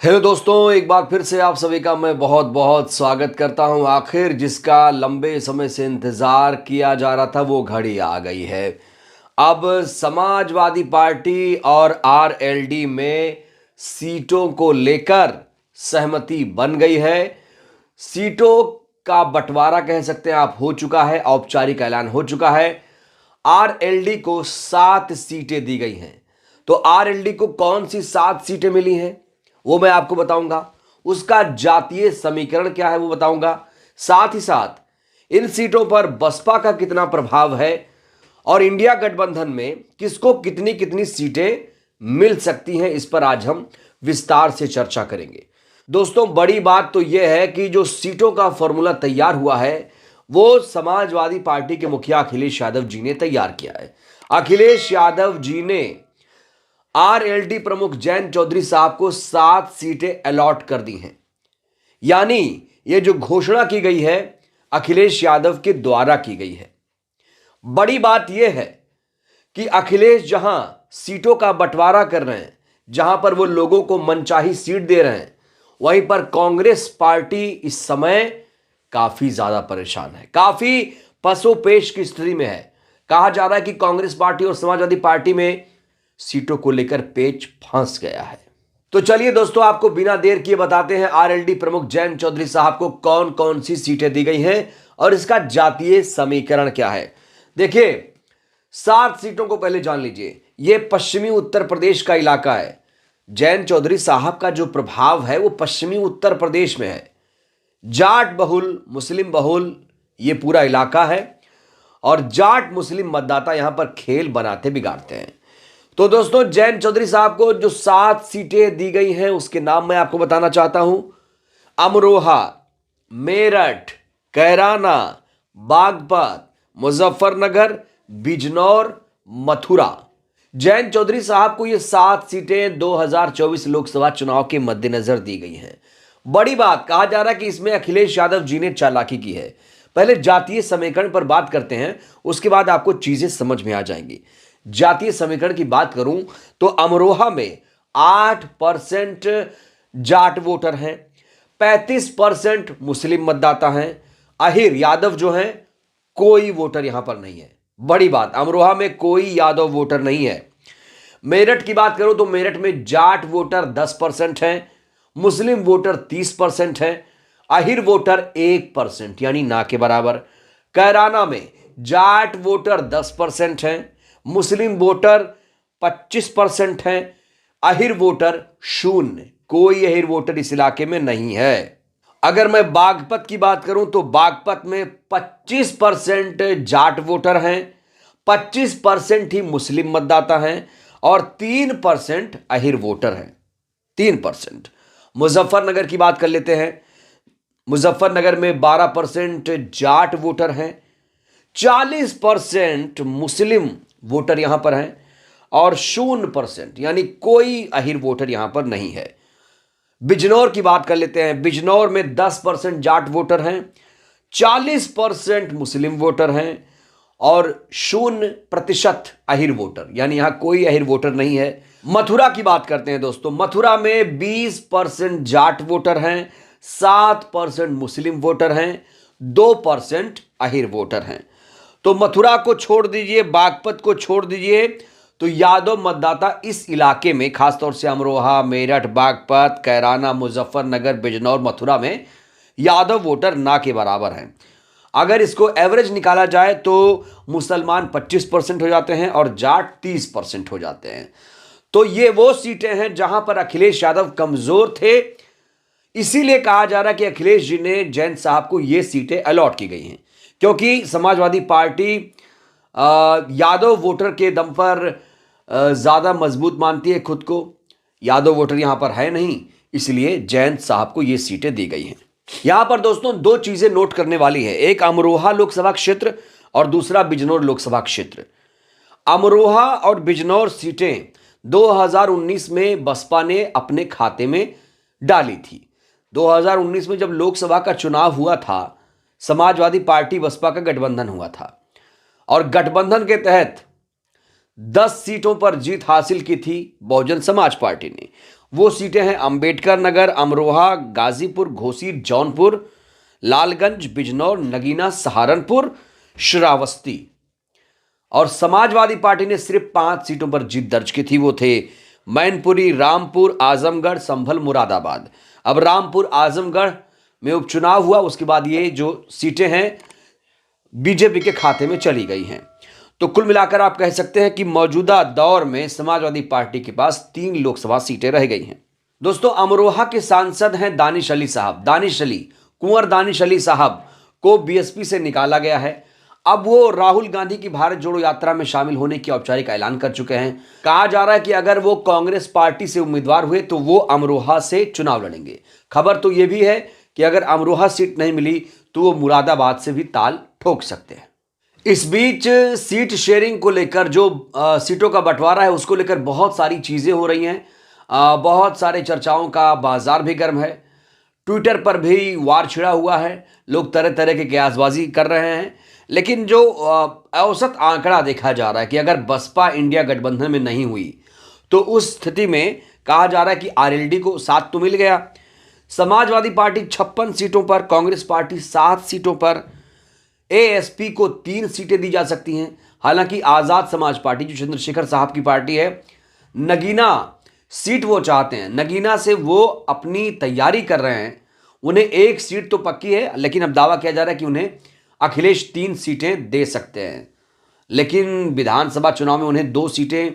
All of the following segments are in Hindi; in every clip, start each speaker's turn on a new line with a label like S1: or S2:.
S1: हेलो दोस्तों, एक बार फिर से आप सभी का मैं बहुत बहुत स्वागत करता हूं। आखिर जिसका लंबे समय से इंतज़ार किया जा रहा था वो घड़ी आ गई है। अब समाजवादी पार्टी और आरएलडी में सीटों को लेकर सहमति बन गई है। सीटों का बंटवारा कह सकते हैं आप हो चुका है, औपचारिक ऐलान हो चुका है। आरएलडी को 7 सीटें दी गई हैं। तो आरएलडी को कौन सी 7 सीटें मिली हैं वो मैं आपको बताऊंगा। उसका जातीय समीकरण क्या है वो बताऊंगा। साथ ही साथ इन सीटों पर बसपा का कितना प्रभाव है और इंडिया गठबंधन में किसको कितनी कितनी सीटें मिल सकती हैं, इस पर आज हम विस्तार से चर्चा करेंगे। दोस्तों, बड़ी बात तो यह है कि जो सीटों का फॉर्मूला तैयार हुआ है वो समाजवादी पार्टी के मुखिया अखिलेश यादव जी ने तैयार किया है। अखिलेश यादव जी ने आरएलडी प्रमुख जयंत चौधरी साहब को 7 सीटें अलॉट कर दी हैं। यानी यह जो घोषणा की गई है अखिलेश यादव के द्वारा की गई है। बड़ी बात यह है कि अखिलेश जहां सीटों का बंटवारा कर रहे हैं, जहां पर वो लोगों को मनचाही सीट दे रहे हैं, वहीं पर कांग्रेस पार्टी इस समय काफी ज्यादा परेशान है, काफी पसोपेश की स्थिति में है। कहा जा रहा है कि कांग्रेस पार्टी और समाजवादी पार्टी में सीटों को लेकर पेच फंस गया है। तो चलिए दोस्तों, आपको बिना देर किए बताते हैं आरएलडी प्रमुख जयंत चौधरी साहब को कौन कौन सी सीटें दी गई हैं और इसका जातीय समीकरण क्या है। देखिए, 7 सीटों को पहले जान लीजिए। यह पश्चिमी उत्तर प्रदेश का इलाका है। जयंत चौधरी साहब का जो प्रभाव है वो पश्चिमी उत्तर प्रदेश में है। जाट बहुल, मुस्लिम बहुल ये पूरा इलाका है और जाट मुस्लिम मतदाता यहां पर खेल बनाते बिगाड़ते हैं। तो दोस्तों, जयंत चौधरी साहब को जो 7 सीटें दी गई हैं उसके नाम मैं आपको बताना चाहता हूं। अमरोहा, मेरठ, कैराना, बागपत, मुजफ्फरनगर, बिजनौर, मथुरा। जयंत चौधरी साहब को ये 7 सीटें 2024 लोकसभा चुनाव के मद्देनजर दी गई हैं। बड़ी बात, कहा जा रहा है कि इसमें अखिलेश यादव जी ने चालाकी की है। पहले जातीय समीकरण पर बात करते हैं, उसके बाद आपको चीजें समझ में आ जाएंगी। जातीय समीकरण की बात करूं तो अमरोहा में 8% जाट वोटर हैं, 35% मुस्लिम मतदाता हैं। अहिर यादव जो हैं, कोई वोटर यहां पर नहीं है। बड़ी बात, अमरोहा में कोई यादव वोटर नहीं है। मेरठ की बात करूं तो मेरठ में जाट वोटर 10% हैं, मुस्लिम वोटर 30% हैं, अहिर वोटर 1% यानी ना के बराबर। कैराना में जाट वोटर 10% हैं, मुस्लिम वोटर 25% हैं, अहिर वोटर 0, कोई अहिर वोटर इस इलाके में नहीं है। अगर मैं बागपत की बात करूं तो बागपत में 25% जाट वोटर हैं, 25% ही मुस्लिम मतदाता हैं और 3% अहिर वोटर हैं। 3%। मुजफ्फरनगर की बात कर लेते हैं। मुजफ्फरनगर में 12% जाट वोटर हैं, 40% मुस्लिम वोटर यहां पर हैं और 0% यानी कोई अहिर वोटर यहां पर नहीं है। बिजनौर की बात कर लेते हैं। बिजनौर में 10% जाट वोटर हैं, 40% मुस्लिम वोटर हैं और 0% अहिर वोटर, यानी यहां कोई अहिर वोटर नहीं है। मथुरा की बात करते हैं दोस्तों। मथुरा में 20% जाट वोटर हैं, 7% मुस्लिम वोटर हैं, 2% अहिर वोटर हैं। तो मथुरा को छोड़ दीजिए, बागपत को छोड़ दीजिए, तो यादव मतदाता इस इलाके में खासतौर से अमरोहा, मेरठ, बागपत, कैराना, मुजफ्फरनगर, बिजनौर, मथुरा में यादव वोटर ना के बराबर हैं। अगर इसको एवरेज निकाला जाए तो मुसलमान 25% हो जाते हैं और जाट 30% हो जाते हैं। तो ये वो सीटें हैं जहां पर अखिलेश यादव कमजोर थे। इसीलिए कहा जा रहा है कि अखिलेश जी ने जैन साहब को ये सीटें अलॉट की गई हैं, क्योंकि समाजवादी पार्टी यादव वोटर के दम पर ज्यादा मजबूत मानती है खुद को। यादव वोटर यहां पर है नहीं, इसलिए जयंत साहब को ये सीटें दी गई हैं। यहां पर दोस्तों 2 चीजें नोट करने वाली है, एक अमरोहा लोकसभा क्षेत्र और दूसरा बिजनौर लोकसभा क्षेत्र। अमरोहा और बिजनौर सीटें 2019 में बसपा ने अपने खाते में डाली थी। 2019 में जब लोकसभा का चुनाव हुआ था, समाजवादी पार्टी बसपा का गठबंधन हुआ था और गठबंधन के तहत 10 सीटों पर जीत हासिल की थी बहुजन समाज पार्टी ने। वो सीटें हैं अंबेडकर नगर, अमरोहा, गाजीपुर, घोसी, जौनपुर, लालगंज, बिजनौर, नगीना, सहारनपुर, श्रावस्ती। और समाजवादी पार्टी ने सिर्फ 5 सीटों पर जीत दर्ज की थी। वो थे मैनपुरी, रामपुर, आजमगढ़, संभल, मुरादाबाद। अब रामपुर, आजमगढ़ में उपचुनाव हुआ, उसके बाद ये जो सीटें हैं बीजेपी के खाते में चली गई हैं। तो कुल मिलाकर आप कह सकते हैं कि मौजूदा दौर में समाजवादी पार्टी के पास 3 लोकसभा सीटें रह गई हैं। दोस्तों, अमरोहा के सांसद हैं दानिश अली साहब। दानिश अली, कुंवर दानिश अली साहब को बीएसपी से निकाला गया है। अब वो राहुल गांधी की भारत जोड़ो यात्रा में शामिल होने की औपचारिक ऐलान कर चुके हैं। कहा जा रहा है कि अगर वो कांग्रेस पार्टी से उम्मीदवार हुए तो वो अमरोहा से चुनाव लड़ेंगे। खबर तो ये भी है कि अगर अमरोहा सीट नहीं मिली तो वो मुरादाबाद से भी ताल ठोक सकते हैं। इस बीच सीट शेयरिंग को लेकर जो सीटों का बंटवारा है उसको लेकर बहुत सारी चीजें हो रही हैं। बहुत सारे चर्चाओं का बाजार भी गर्म है। ट्विटर पर भी वार छिड़ा हुआ है। लोग तरह तरह की कयासबाजी कर रहे हैं। लेकिन जो औसत आंकड़ा देखा जा रहा है कि अगर बसपा इंडिया गठबंधन में नहीं हुई तो उस स्थिति में कहा जा रहा है कि आरएलडी को 7 तो मिल गया। समाजवादी पार्टी 56 सीटों पर, कांग्रेस पार्टी 7 सीटों पर, एएसपी को 3 सीटें दी जा सकती हैं। हालांकि आजाद समाज पार्टी जो चंद्रशेखर साहब की पार्टी है, नगीना सीट वो चाहते हैं। नगीना से वो अपनी तैयारी कर रहे हैं। उन्हें 1 सीट तो पक्की है, लेकिन अब दावा किया जा रहा है कि उन्हें अखिलेश 3 सीटें दे सकते हैं। लेकिन विधानसभा चुनाव में उन्हें 2 सीटें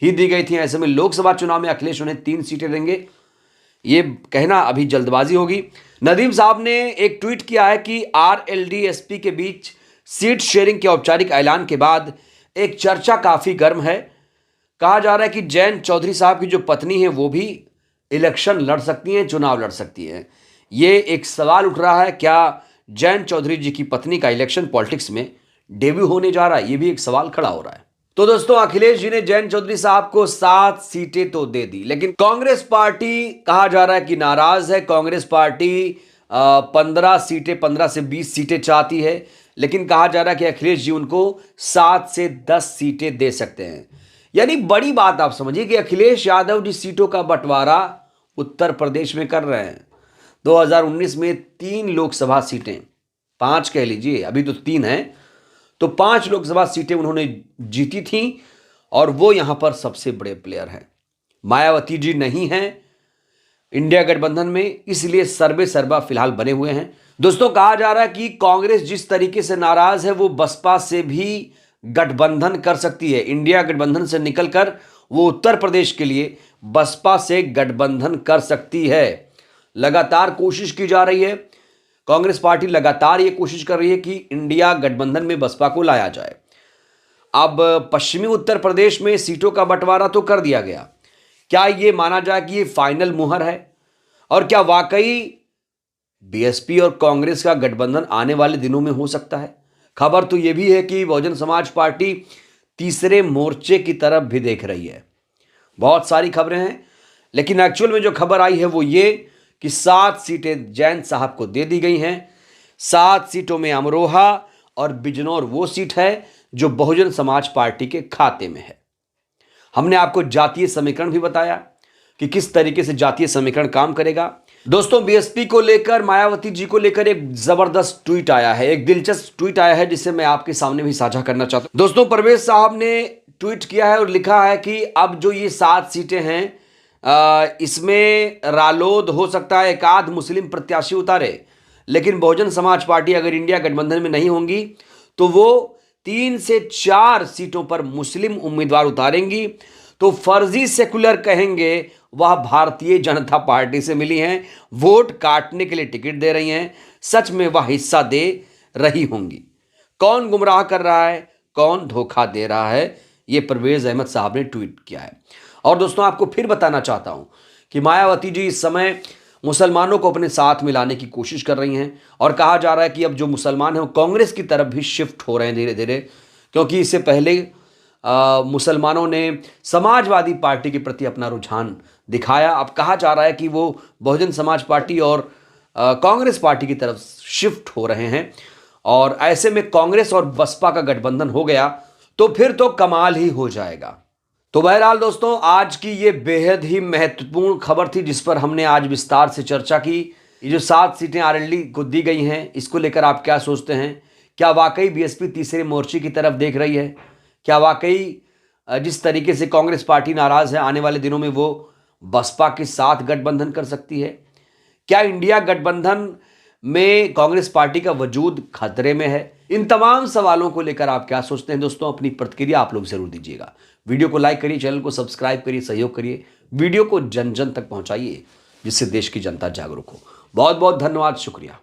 S1: ही दी गई थी। ऐसे में लोकसभा चुनाव में अखिलेश उन्हें 3 सीटें देंगे, ये कहना अभी जल्दबाजी होगी। नदीम साहब ने एक ट्वीट किया है कि आरएलडी एसपी के बीच सीट शेयरिंग के औपचारिक ऐलान के बाद एक चर्चा काफी गर्म है। कहा जा रहा है कि जैन चौधरी साहब की जो पत्नी है वो भी इलेक्शन लड़ सकती हैं, चुनाव लड़ सकती हैं। ये एक सवाल उठ रहा है, क्या जैन चौधरी जी की पत्नी का इलेक्शन पॉलिटिक्स में डेब्यू होने जा रहा है? ये भी एक सवाल खड़ा हो रहा है। तो दोस्तों, अखिलेश जी ने जैन चौधरी साहब को 7 सीटें तो दे दी, लेकिन कांग्रेस पार्टी कहा जा रहा है कि नाराज है। कांग्रेस पार्टी 15 सीटें, 15 से 20 सीटें चाहती है, लेकिन कहा जा रहा है कि अखिलेश जी उनको 7 से 10 सीटें दे सकते हैं। यानी बड़ी बात आप समझिए कि अखिलेश यादव जी सीटों का बंटवारा उत्तर प्रदेश में कर रहे हैं। 2019 में 3 लोकसभा सीटें, 5 कह लीजिए, अभी तो 3 हैं, तो 5 लोकसभा सीटें उन्होंने जीती थी और वो यहां पर सबसे बड़े प्लेयर हैं। मायावती जी नहीं हैं इंडिया गठबंधन में, इसलिए सर्वे सर्वा फिलहाल बने हुए हैं। दोस्तों, कहा जा रहा है कि कांग्रेस जिस तरीके से नाराज है वो बसपा से भी गठबंधन कर सकती है। इंडिया गठबंधन से निकलकर वो उत्तर प्रदेश के लिए बसपा से गठबंधन कर सकती है। लगातार कोशिश की जा रही है। कांग्रेस पार्टी लगातार ये कोशिश कर रही है कि इंडिया गठबंधन में बसपा को लाया जाए। अब पश्चिमी उत्तर प्रदेश में सीटों का बंटवारा तो कर दिया गया। क्या ये माना जाए कि ये फाइनल मुहर है? और क्या वाकई बीएसपी और कांग्रेस का गठबंधन आने वाले दिनों में हो सकता है? खबर तो यह भी है कि बहुजन समाज पार्टी तीसरे मोर्चे की तरफ भी देख रही है। बहुत सारी खबरें हैं, लेकिन एक्चुअल में जो खबर आई है वो ये कि 7 सीटें जैन साहब को दे दी गई हैं। 7 सीटों में अमरोहा और बिजनौर वो सीट है जो बहुजन समाज पार्टी के खाते में है। हमने आपको जातीय समीकरण भी बताया कि किस तरीके से जातीय समीकरण काम करेगा। दोस्तों, बीएसपी को लेकर, मायावती जी को लेकर एक जबरदस्त ट्वीट आया है, एक दिलचस्प ट्वीट आया है जिसे मैं आपके सामने भी साझा करना चाहता हूं। दोस्तों, परवेज साहब ने ट्वीट किया है और लिखा है कि अब जो ये 7 सीटें हैं इसमें रालोद हो सकता है एक आध मुस्लिम प्रत्याशी उतारे, लेकिन बहुजन समाज पार्टी अगर इंडिया गठबंधन में नहीं होंगी तो वो 3 से 4 सीटों पर मुस्लिम उम्मीदवार उतारेंगी। तो फर्जी सेकुलर कहेंगे वह भारतीय जनता पार्टी से मिली हैं, वोट काटने के लिए टिकट दे रही हैं, सच में वह हिस्सा दे रही होंगी। कौन गुमराह कर रहा है, कौन धोखा दे रहा है, यह परवेज अहमद साहब ने ट्वीट किया है। और दोस्तों, आपको फिर बताना चाहता हूं कि मायावती जी इस समय मुसलमानों को अपने साथ मिलाने की कोशिश कर रही हैं और कहा जा रहा है कि अब जो मुसलमान हैं वो कांग्रेस की तरफ भी शिफ्ट हो रहे हैं धीरे धीरे, क्योंकि इससे पहले मुसलमानों ने समाजवादी पार्टी के प्रति अपना रुझान दिखाया। अब कहा जा रहा है कि वो बहुजन समाज पार्टी और कांग्रेस पार्टी की तरफ शिफ्ट हो रहे हैं और ऐसे में कांग्रेस और बसपा का गठबंधन हो गया तो फिर तो कमाल ही हो जाएगा। तो बहरहाल दोस्तों, आज की ये बेहद ही महत्वपूर्ण खबर थी जिस पर हमने आज विस्तार से चर्चा की। ये जो 7 सीटें आरएलडी को दी गई हैं, इसको लेकर आप क्या सोचते हैं? क्या वाकई बीएसपी तीसरे मोर्चे की तरफ देख रही है? क्या वाकई जिस तरीके से कांग्रेस पार्टी नाराज है, आने वाले दिनों में वो बसपा के साथ गठबंधन कर सकती है? क्या इंडिया गठबंधन में कांग्रेस पार्टी का वजूद खतरे में है? इन तमाम सवालों को लेकर आप क्या सोचते हैं दोस्तों? अपनी प्रतिक्रिया आप लोग जरूर दीजिएगा। वीडियो को लाइक करिए, चैनल को सब्सक्राइब करिए, सहयोग करिए, वीडियो को जन जन तक पहुंचाइए जिससे देश की जनता जागरूक हो। बहुत बहुत धन्यवाद, शुक्रिया।